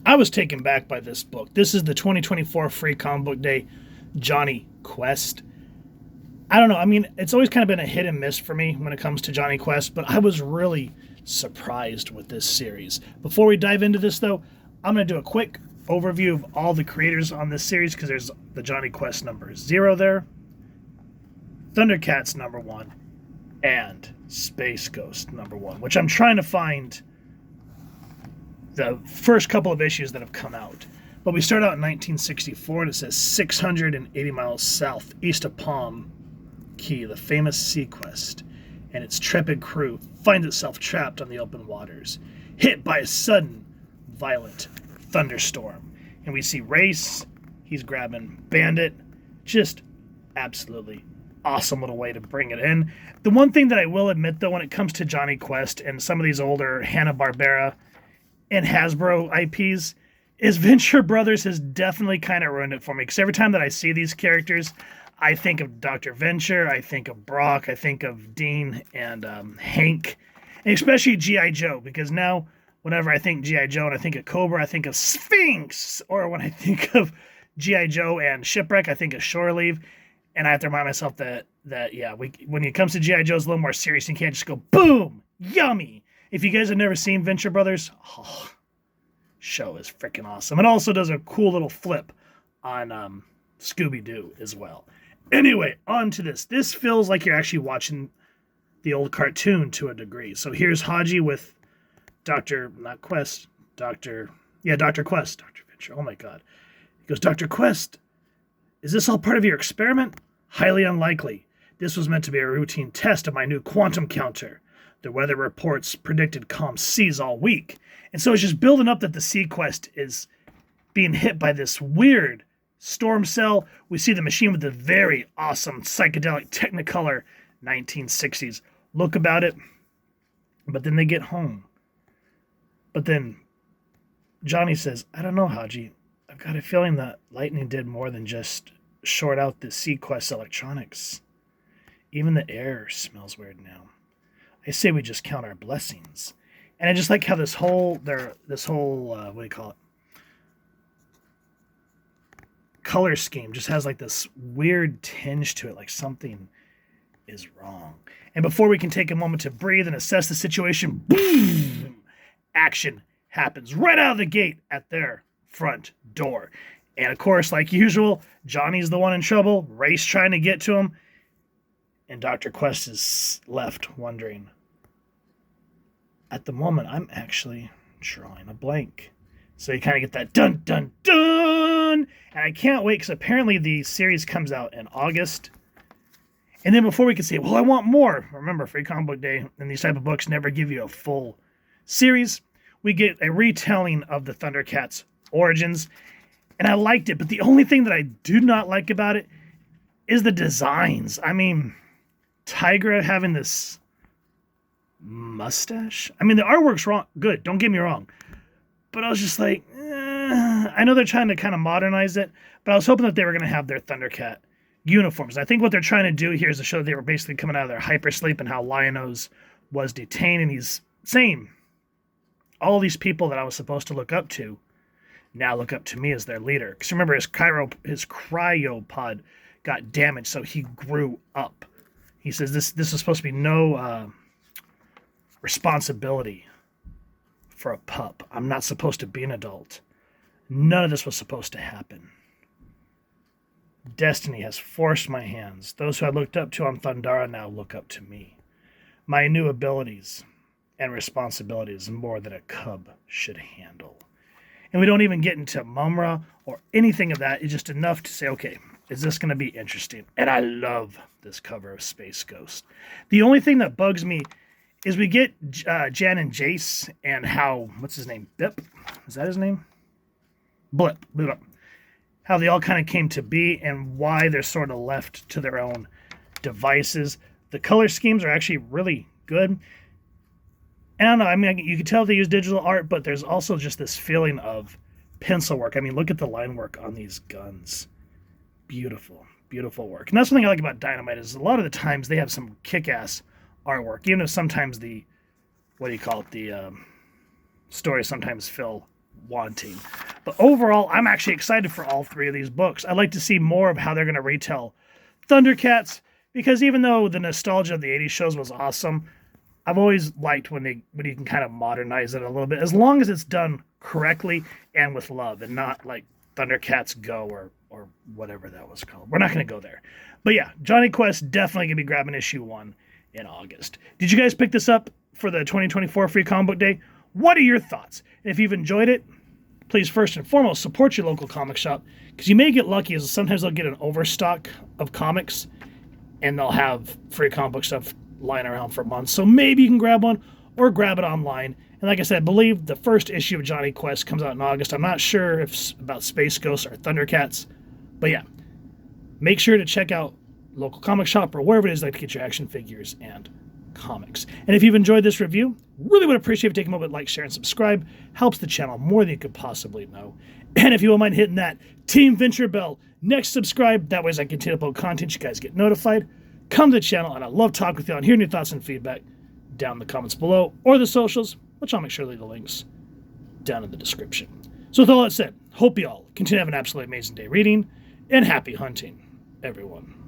I was taken back by this book. This is the 2024 Free Comic Book Day Jonny Quest. I don't know. I mean, it's always kind of been a hit and miss for me when it comes to Jonny Quest, but I was really surprised with this series. Before we dive into this, though, I'm going to do a quick overview of all the creators on this series because there's the Jonny Quest number 0 there, Thundercats number 1, and Space Ghost number 1, which I'm trying to find the first couple of issues that have come out. But we start out in 1964, and it says 680 miles southeast of Palm Key, the famous Sequest and its trepid crew finds itself trapped on the open waters, hit by a sudden, violent thunderstorm. And we see Race, he's grabbing Bandit. Just absolutely awesome little way to bring it in. The one thing that I will admit, though, when it comes to Jonny Quest and some of these older Hanna-Barbera and Hasbro IPs, is Venture Brothers has definitely kind of ruined it for me. Because every time that I see these characters, I think of Dr. Venture, I think of Brock, I think of Dean and Hank, and especially G.I. Joe, because now whenever I think G.I. Joe and I think of Cobra, I think of Sphinx, or when I think of G.I. Joe and Shipwreck, I think of Shore Leave, and I have to remind myself that when it comes to G.I. Joe, it's a little more serious. You can't just go, boom, yummy. If you guys have never seen Venture Brothers, show is freaking awesome. It also does a cool little flip on Scooby-Doo as well. Anyway, on to this. This feels like you're actually watching the old cartoon to a degree. So here's Haji with Dr. Quest, Dr. Venture. Oh my God. He goes, Dr. Quest, is this all part of your experiment? Highly unlikely. This was meant to be a routine test of my new quantum counter. The weather reports predicted calm seas all week. And so it's just building up that the Sequest is being hit by this weird storm cell. We see the machine with the very awesome psychedelic Technicolor 1960s look about it. But then they get home. But then Jonny says, I don't know, Haji. I've got a feeling that lightning did more than just short out the Sequest electronics. Even the air smells weird now. I say we just count our blessings. And I just like how this whole what do you call it? Color scheme just has like this weird tinge to it, like something is wrong. And before we can take a moment to breathe and assess the situation, boom, action happens right out of the gate at their front door. And of course, like usual, Johnny's the one in trouble, Race trying to get to him, and Dr. Quest is left wondering. At the moment, I'm actually drawing a blank. So you kind of get that dun, dun, dun. And I can't wait because apparently the series comes out in August. And then before we can say, well, I want more. Remember, Free Comic Book Day and these type of books never give you a full series. We get a retelling of the Thundercats' origins. And I liked it. But the only thing that I do not like about it is the designs. I mean, Tigra having this mustache. I mean, the artwork's good. Don't get me wrong. But I was just like, I know they're trying to kind of modernize it, but I was hoping that they were going to have their Thundercat uniforms. I think what they're trying to do here is to show that they were basically coming out of their hypersleep and how Lino-O was detained. And he's saying, all these people that I was supposed to look up to now look up to me as their leader. Because remember, his cryopod got damaged, so he grew up. He says this is supposed to be no responsibility for a pup. I'm not supposed to be an adult. None of this was supposed to happen. Destiny has forced my hands. Those who I looked up to on Thundara now look up to me. My new abilities and responsibilities more than a cub should handle. And we don't even get into Mumra or anything of that. It's just enough to say, okay, is this going to be interesting? And I love this cover of Space Ghost. The only thing that bugs me is we get Jan and Jace and how, what's his name? Bip? Is that his name? Blip. How they all kind of came to be and why they're sort of left to their own devices. The color schemes are actually really good. And I don't know, I mean, you can tell they use digital art, but there's also just this feeling of pencil work. I mean, look at the line work on these guns. Beautiful, beautiful work. And that's one thing I like about Dynamite is a lot of the times they have some kick-ass artwork, even if sometimes the stories sometimes feel wanting. But overall, I'm actually excited for all three of these books. I'd like to see more of how they're going to retell Thundercats, because even though the nostalgia of the 80s shows was awesome, I've always liked when you can kind of modernize it a little bit, as long as it's done correctly and with love, and not like Thundercats Go or whatever that was called. We're not going to go there. But yeah, Jonny Quest definitely going to be grabbing issue 1 in August. Did you guys pick this up for the 2024 Free Comic Book Day? What are your thoughts? And if you've enjoyed it, please first and foremost support your local comic shop, because you may get lucky as sometimes they'll get an overstock of comics and they'll have free comic book stuff lying around for months. So maybe you can grab one or grab it online. And like I said, I believe the first issue of Jonny Quest comes out in August. I'm not sure if it's about Space Ghosts or Thundercats, but yeah, make sure to check out local comic shop or wherever it is like to get your action figures and comics. And if you've enjoyed this review, really would appreciate if you take a moment, like, share, and subscribe. Helps the channel more than you could possibly know. And if you won't mind hitting that Team Venture bell next subscribe, that way as I continue to upload content, you guys get notified. Come to the channel, and I love talking with you and hearing your thoughts and feedback down in the comments below, or the socials, which I'll make sure to leave the links down in the description. So with all that said, hope you all continue to have an absolutely amazing day reading, and happy hunting, everyone.